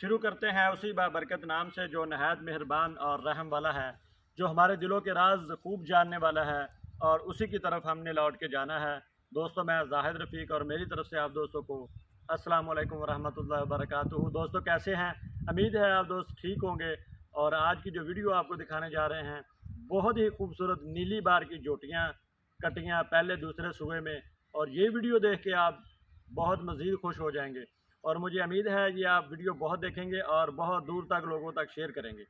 शुरू करते हैं उसी बाबरकत नाम से जो नहायत मेहरबान और रहम वाला है, जो हमारे दिलों के राज खूब जानने वाला है, और उसी की तरफ हमने लौट के जाना है। दोस्तों, मैं जाहिद रफ़ीक और मेरी तरफ से आप दोस्तों को अस्सलाम वालेकुम वरहमतुल्लाहि वबरकातुहू। दोस्तों, कैसे हैं? उम्मीद है आप दोस्त ठीक होंगे। और आज की जो वीडियो आपको दिखाने जा रहे हैं, बहुत ही खूबसूरत नीली बार की जोटियाँ कटियाँ पहले दूसरे सूबे में, और ये वीडियो देख के आप बहुत मज़ीद खुश हो जाएंगे। और मुझे उम्मीद है ये आप वीडियो बहुत देखेंगे और बहुत दूर तक लोगों तक शेयर करेंगे।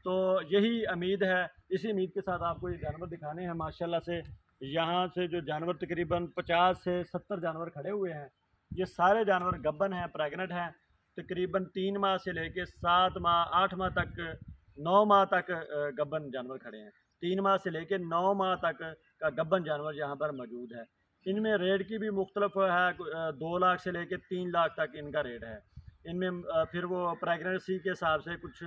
तो यही उम्मीद है, इसी उम्मीद के साथ आपको ये जानवर दिखाने हैं। माशाल्लाह से यहाँ से जो जानवर तकरीबन 50 से 70 जानवर खड़े हुए हैं, ये सारे जानवर गब्बन हैं, प्रेगनेंट हैं। तकरीबन 3 माह से लेके 7 माह 8 माह तक 9 माह तक गब्बन जानवर खड़े हैं। 3 माह से लेके 9 माह तक का गब्बन जानवर यहाँ पर मौजूद है। इनमें रेट की भी मुख्तलिफ है, 2 लाख से लेके 3 लाख तक इनका रेट है। इनमें फिर वो प्रेगनेंसी के हिसाब से कुछ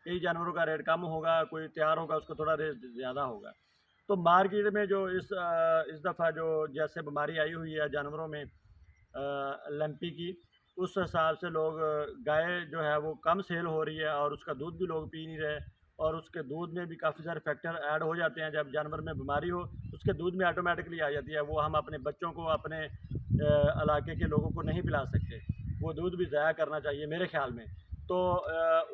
कई जानवरों का रेट कम होगा, कोई तैयार होगा उसको थोड़ा रेट ज़्यादा होगा। तो मार्केट में जो इस दफ़ा जो जैसे बीमारी आई हुई है जानवरों में लंपी की, उस हिसाब से लोग गाय जो है वो कम सेल हो रही है और उसका दूध भी लोग पी नहीं रहे। और उसके दूध में भी काफ़ी सारे फैक्टर ऐड हो जाते हैं। जब जानवर में बीमारी हो, उसके दूध में ऑटोमेटिकली आ जाती है। वो हम अपने बच्चों को, अपने इलाके के लोगों को नहीं पिला सकते। वो दूध भी ज़ाया करना चाहिए मेरे ख़्याल में। तो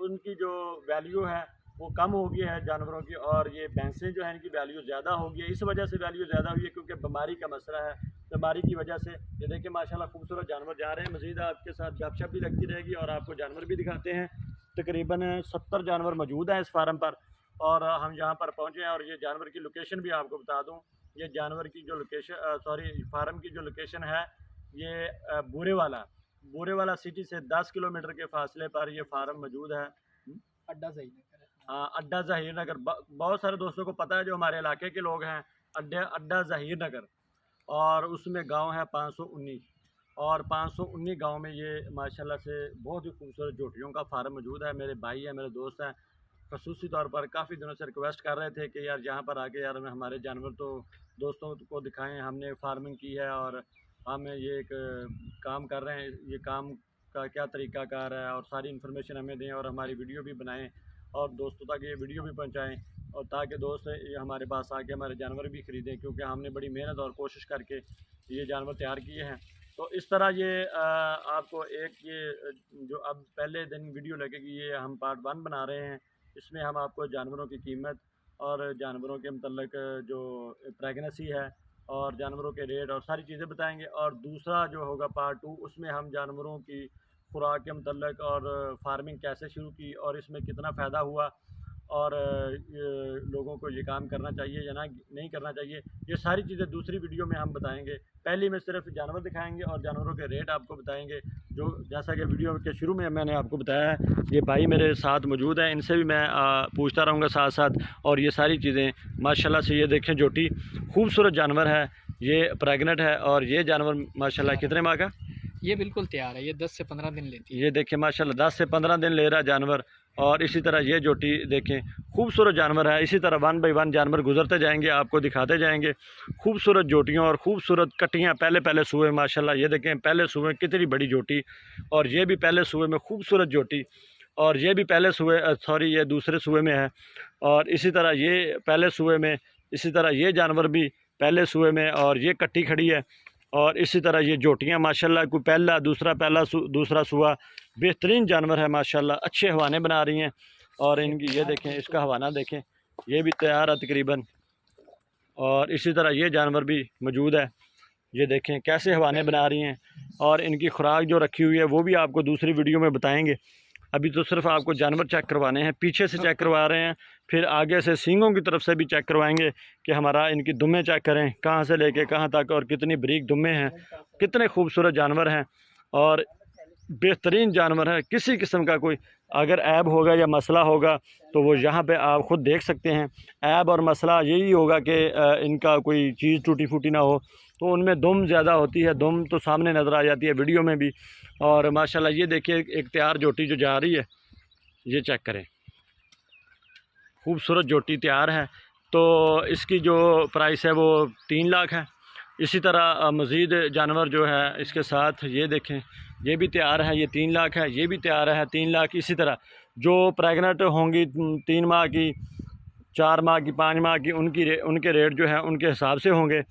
उनकी जो वैल्यू है वो कम हो गई है जानवरों की, और ये भैंसें जो हैं इनकी वैल्यू ज़्यादा हो गई है। इस वजह से वैल्यू ज़्यादा हुई है क्योंकि बीमारी का मसला है। बीमारी की वजह से ये देखिए माशाल्लाह खूबसूरत जानवर जा रहे हैं। मज़ीद आपके साथ गपशप भी लगती रहेगी और आपको जानवर भी दिखाते हैं। तकरीबन 70 जानवर मौजूद हैं इस फार्म पर, और हम यहाँ पर पहुँचे हैं। और ये जानवर की लोकेशन भी आपको बता दूँ, ये जानवर की जो लोकेशन फार्म की जो लोकेशन है, ये बूरे वाला सिटी से 10 किलोमीटर के फासले पर ये फार्म मौजूद है। अड्डा सही नगर है। हाँ, अड्डा ज़हीर नगर। बहुत सारे दोस्तों को पता है जो हमारे इलाके के लोग हैं, अड्डा ज़हीर नगर, और उसमें गांव है 519। और 519 गांव में ये माशाल्लाह से बहुत ही खूबसूरत जोटियों का फार्म मौजूद है। मेरे भाई हैं, मेरे दोस्त हैं, खसूसी तौर पर काफ़ी दिनों से रिक्वेस्ट कर रहे थे कि यार यहाँ पर आके यार हमारे जानवर तो दोस्तों को दिखाएं। हमने फार्मिंग की है और हम ये एक काम कर रहे हैं, ये काम का क्या तरीक़ाकार है और सारी इन्फॉर्मेशन हमें दें और हमारी वीडियो भी बनाएं और दोस्तों तक ये वीडियो भी पहुंचाएं, और ताकि दोस्त ये हमारे पास आके हमारे जानवर भी ख़रीदें, क्योंकि हमने बड़ी मेहनत और कोशिश करके ये जानवर तैयार किए हैं। तो इस तरह ये आपको एक ये जो अब पहले दिन वीडियो लगेगी, ये हम पार्ट 1 बना रहे हैं। इसमें हम आपको जानवरों की कीमत और जानवरों के मतलब जो प्रेगनेंसी है और जानवरों के रेट और सारी चीज़ें बताएंगे। और दूसरा जो होगा पार्ट 2, उसमें हम जानवरों की खुराक के मतलब और फार्मिंग कैसे शुरू की और इसमें कितना फ़ायदा हुआ, और लोगों को ये काम करना चाहिए या ना नहीं करना चाहिए, ये सारी चीज़ें दूसरी वीडियो में हम बताएंगे। पहली में सिर्फ जानवर दिखाएंगे और जानवरों के रेट आपको बताएंगे, जो जैसा कि वीडियो के शुरू में मैंने आपको बताया है। ये भाई मेरे साथ मौजूद हैं, इनसे भी मैं पूछता रहूँगा साथ साथ। और ये सारी चीज़ें माशाल्लाह से, ये देखें जोटी खूबसूरत जानवर है, ये प्रेगनेंट है। और ये जानवर माशाल्लाह कितने माह का? ये बिल्कुल तैयार है, ये 10 से 15 दिन लेती है। ये देखें माशाल्लाह 10 से 15 दिन ले रहा है जानवर। और इसी तरह ये जोटी देखें, खूबसूरत जानवर है। इसी तरह 1 बाई 1 जानवर गुजरते जाएंगे, आपको दिखाते जाएंगे खूबसूरत जोटियों और खूबसूरत कटियाँ पहले सूबे। माशाल्लाह ये देखें पहले सूबे कितनी बड़ी जोटी, और ये भी पहले सूबे में खूबसूरत जोटी, और ये भी पहले सूबे ये दूसरे सूबे में है। और इसी तरह ये पहले सूबे में, इसी तरह ये जानवर भी पहले सूबे में, और ये कट्टी खड़ी है। और इसी तरह ये जोटियाँ माशाल्लाह कोई पहला दूसरा सूबा, बेहतरीन जानवर है माशाल्लाह, अच्छे हवाने बना रही हैं। और इनकी ये देखें, इसका हवाना देखें, ये भी तैयार है तकरीबन। और इसी तरह ये जानवर भी मौजूद है, ये देखें कैसे हवाने बना रही हैं। और इनकी खुराक जो रखी हुई है वो भी आपको दूसरी वीडियो में बताएंगे। अभी तो सिर्फ आपको जानवर चेक करवाने हैं, पीछे से चेक करवा रहे हैं, फिर आगे से सींगों की तरफ से भी चेक करवाएंगे कि हमारा इनकी दुम्में चेक करें, कहाँ से लेके कहाँ तक और कितनी बरीक दुम्में हैं, कितने खूबसूरत जानवर हैं और बेहतरीन जानवर है। किसी किस्म का कोई अगर ऐब होगा या मसला होगा तो वो यहाँ पे आप ख़ुद देख सकते हैं। ऐब और मसला यही होगा कि इनका कोई चीज़ टूटी फूटी ना हो, तो उनमें दुम ज़्यादा होती है, दुम तो सामने नज़र आ जाती है वीडियो में भी। और माशाल्लाह ये देखिए एक तैयार जोटी जो जा रही है, ये चेक करें, खूबसूरत जोटी तैयार है। तो इसकी जो प्राइस है वो 3 लाख है। इसी तरह मज़ीद जानवर जो है इसके साथ, ये देखें ये भी तैयार है, ये 3 लाख है, ये भी तैयार है 3 लाख। इसी तरह जो प्रेगनेंट होंगी 3 माह की, 4 माह की, 5 माह की, उनके रेट जो है उनके हिसाब से होंगे।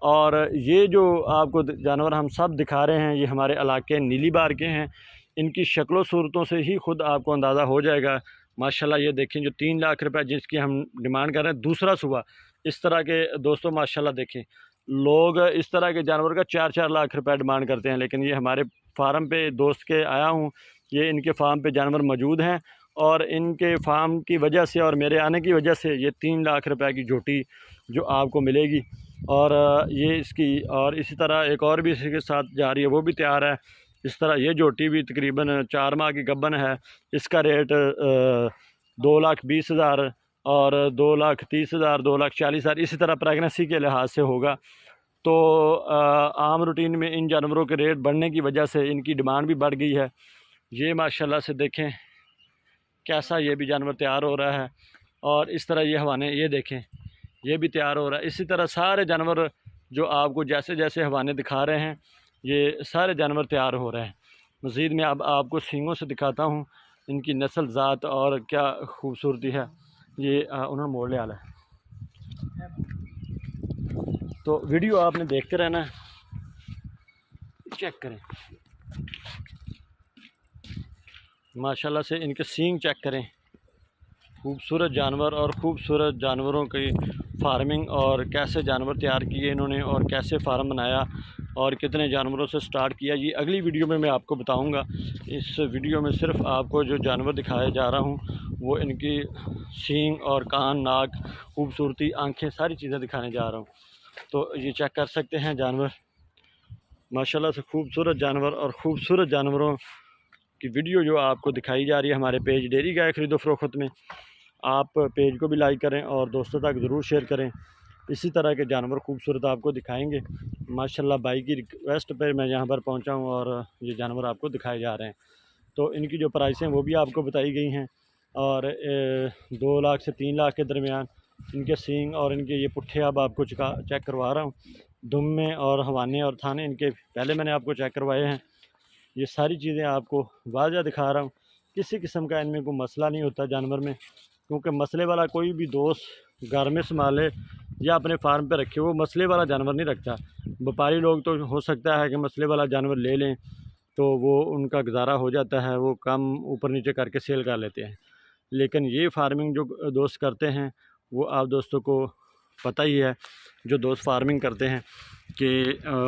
और ये जो आपको जानवर हम सब दिखा रहे हैं, ये हमारे इलाके नीली बार के हैं। इनकी शक्लों सूरतों से ही खुद आपको अंदाज़ा हो जाएगा। माशाल्लाह ये देखें, जो 3 लाख रुपए जिसकी हम डिमांड कर रहे हैं, दूसरा सुबह इस तरह के दोस्तों माशाल्लाह देखें, लोग इस तरह के जानवर का 4-4 लाख रुपए डिमांड करते हैं। लेकिन ये हमारे फार्म पे दोस्त के आया हूँ, ये इनके फार्म पे जानवर मौजूद हैं और इनके फार्म की वजह से और मेरे आने की वजह से ये 3 लाख रुपए की झोटी जो आपको मिलेगी। और ये इसकी, और इसी तरह एक और भी इसी के साथ जा रही है, वो भी तैयार है। इस तरह ये झोटी भी तकरीबन 4 माह की गब्बन है। इसका रेट 2,20,000 और 2,30,000, 2,40,000 इसी तरह प्रेगनेंसी के लिहाज से होगा। तो आम रूटीन में इन जानवरों के रेट बढ़ने की वजह से इनकी डिमांड भी बढ़ गई है। ये माशाल्लाह से देखें कैसा ये भी जानवर तैयार हो रहा है। और इस तरह ये हवाने, ये देखें, ये भी तैयार हो रहा है। इसी तरह सारे जानवर जो आपको जैसे जैसे हवाने दिखा रहे हैं, ये सारे जानवर तैयार हो रहे हैं। मज़ीद मैं अब आपको सींगों से दिखाता हूँ इनकी नस्ल ज़ात और क्या खूबसूरती है। ये उन्होंने मोड़ लिया है, तो वीडियो आपने देखते रहना है, चेक करें माशाल्लाह से इनके सींग चेक करें। खूबसूरत जानवर और ख़ूबसूरत जानवरों की फार्मिंग और कैसे जानवर तैयार किए इन्होंने और कैसे फार्म बनाया और कितने जानवरों से स्टार्ट किया, ये अगली वीडियो में मैं आपको बताऊंगा। इस वीडियो में सिर्फ आपको जो जानवर दिखाया जा रहा हूं वो इनकी सींग और कान, नाक, खूबसूरती, आंखें, सारी चीज़ें दिखाने जा रहा हूं। तो ये चेक कर सकते हैं जानवर, माशाल्लाह से खूबसूरत जानवर और ख़ूबसूरत जानवरों की वीडियो जो आपको दिखाई जा रही है हमारे पेज डेयरी गाय खरीदो फरोख्त में। आप पेज को भी लाइक करें और दोस्तों तक ज़रूर शेयर करें। इसी तरह के जानवर खूबसूरत आपको दिखाएंगे। माशाल्लाह भाई की रिक्वेस्ट पर मैं यहाँ पर पहुँचा हूँ और ये जानवर आपको दिखाए जा रहे हैं। तो इनकी जो प्राइस हैं वो भी आपको बताई गई हैं और 2 लाख से 3 लाख के दरमियान इनके सींग और इनके ये पुट्ठे अब आपको चेक करवा रहा हूँ। दुम में और हवाने और थाने इनके पहले मैंने आपको चेक करवाए हैं। ये सारी चीज़ें आपको वाज़ा दिखा रहा हूँ। किसी किस्म का इनमें कोई मसला नहीं होता जानवर में, क्योंकि मसले वाला कोई भी दोस्त घर में संभाले या अपने फार्म पे रखे, वो मसले वाला जानवर नहीं रखता। व्यापारी लोग तो हो सकता है कि मसले वाला जानवर ले लें तो वो उनका गुजारा हो जाता है, वो कम ऊपर नीचे करके सेल कर लेते हैं। लेकिन ये फार्मिंग जो दोस्त करते हैं वो आप दोस्तों को पता ही है, जो दोस्त फार्मिंग करते हैं कि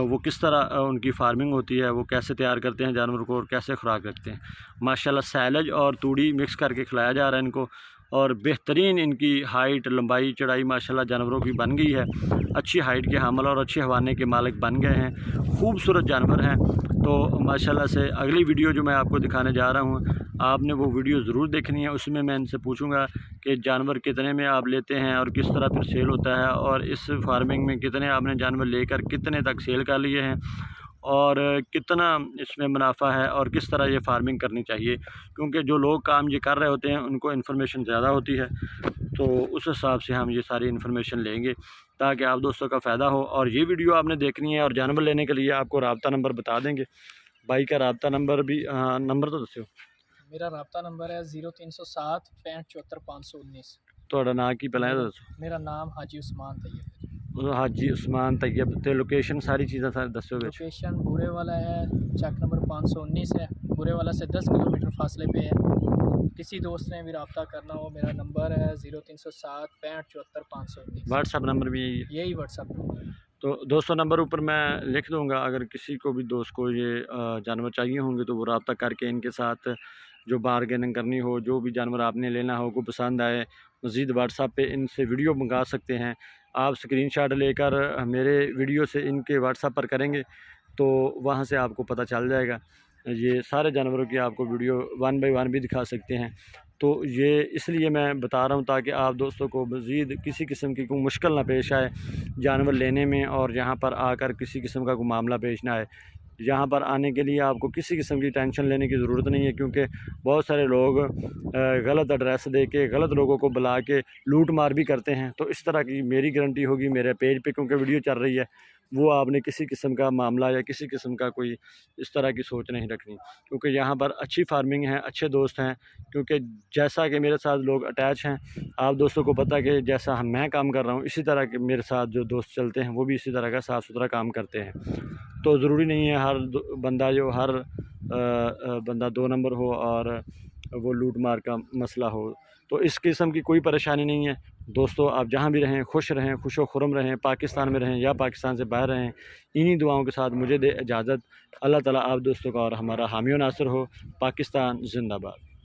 वो किस तरह उनकी फार्मिंग होती है, वो कैसे तैयार करते हैं जानवर को और कैसे खुराक रखते हैं। माशाल्लाह सैलज और तूड़ी मिक्स करके खिलाया जा रहा है इनको और बेहतरीन इनकी हाइट, लंबाई, चौड़ाई माशाल्लाह जानवरों की बन गई है। अच्छी हाइट के हामिल और अच्छे हवाने के मालिक बन गए हैं, खूबसूरत जानवर हैं। तो माशाल्लाह से अगली वीडियो जो मैं आपको दिखाने जा रहा हूँ, आपने वो वीडियो ज़रूर देखनी है। उसमें मैं इनसे पूछूंगा कि जानवर कितने में आप लेते हैं और किस तरह फिर सेल होता है, और इस फार्मिंग में कितने आपने जानवर लेकर कितने तक सेल कर लिए हैं और कितना इसमें मुनाफा है और किस तरह ये फार्मिंग करनी चाहिए। क्योंकि जो लोग काम ये कर रहे होते हैं उनको इन्फॉर्मेशन ज़्यादा होती है, तो उस हिसाब से हम ये सारी इन्फॉर्मेशन लेंगे ताकि आप दोस्तों का फ़ायदा हो। और ये वीडियो आपने देखनी है और जानवर लेने के लिए आपको राब्ता नंबर बता देंगे। भाई का राब्ता नंबर भी, नंबर तो दसो। मेरा राब्ता नंबर है 0307 65 74 519। थोड़ा नाम की पहले दसो। मेरा नाम हाजी उस्मान तैयब। हाजी उस्मान तैयब। तो लोकेशन सारी चीज़ें सारी दसो। लोकेशन बुरे वाला है, चक नंबर 519 है। बुरे वाला से 10 किलोमीटर फासले पे है। किसी दोस्त ने भी रब्ता करना हो, मेरा नंबर है 0307 65 74 519। व्हाट्सअप नंबर भी यही व्हाट्सअप नंबर है। तो दोस्तों नंबर ऊपर मैं लिख दूंगा। अगर किसी को भी दोस्त को ये जानवर चाहिए होंगे तो वो रब्ता करके इनके साथ जो बारगेनिंग करनी हो, जो भी जानवर आपने लेना हो को पसंद आए, मज़ीद व्हाट्सअप पे इनसे वीडियो मंगा सकते हैं। आप स्क्रीनशॉट लेकर मेरे वीडियो से इनके व्हाट्सअप पर करेंगे तो वहाँ से आपको पता चल जाएगा। ये सारे जानवरों की आपको वीडियो 1 बाय 1 भी दिखा सकते हैं। तो ये इसलिए मैं बता रहा हूँ ताकि आप दोस्तों को मज़ीद किसी किस्म की कोई मुश्किल ना पेश आए जानवर लेने में और यहाँ पर आकर किसी किस्म का कोई मामला पेश ना आए। यहाँ पर आने के लिए आपको किसी किस्म की टेंशन लेने की ज़रूरत नहीं है, क्योंकि बहुत सारे लोग गलत एड्रेस दे के गलत लोगों को बुला के लूट मार भी करते हैं। तो इस तरह की मेरी गारंटी होगी मेरे पेज पे, क्योंकि वीडियो चल रही है, वो आपने किसी किस्म का मामला या किसी किस्म का कोई इस तरह की सोच नहीं रखनी, क्योंकि यहाँ पर अच्छी फार्मिंग है, अच्छे दोस्त हैं। क्योंकि जैसा कि मेरे साथ लोग अटैच हैं, आप दोस्तों को पता कि जैसा मैं काम कर रहा हूँ, इसी तरह के मेरे साथ जो दोस्त चलते हैं वो भी इसी तरह का साफ़ सुथरा काम करते हैं। तो ज़रूरी नहीं है हर बंदा 2 नंबर हो और वो लूट मार का मसला हो। तो इस किस्म की कोई परेशानी नहीं है। दोस्तों, आप जहाँ भी रहें खुश रहें, खुश व खुर्म रहें, पाकिस्तान में रहें या पाकिस्तान से बाहर रहें। इन्हीं दुआओं के साथ मुझे दे इजाज़त। अल्लाह ताला आप दोस्तों का और हमारा हामी व नासिर हो। पाकिस्तान ज़िंदाबाद।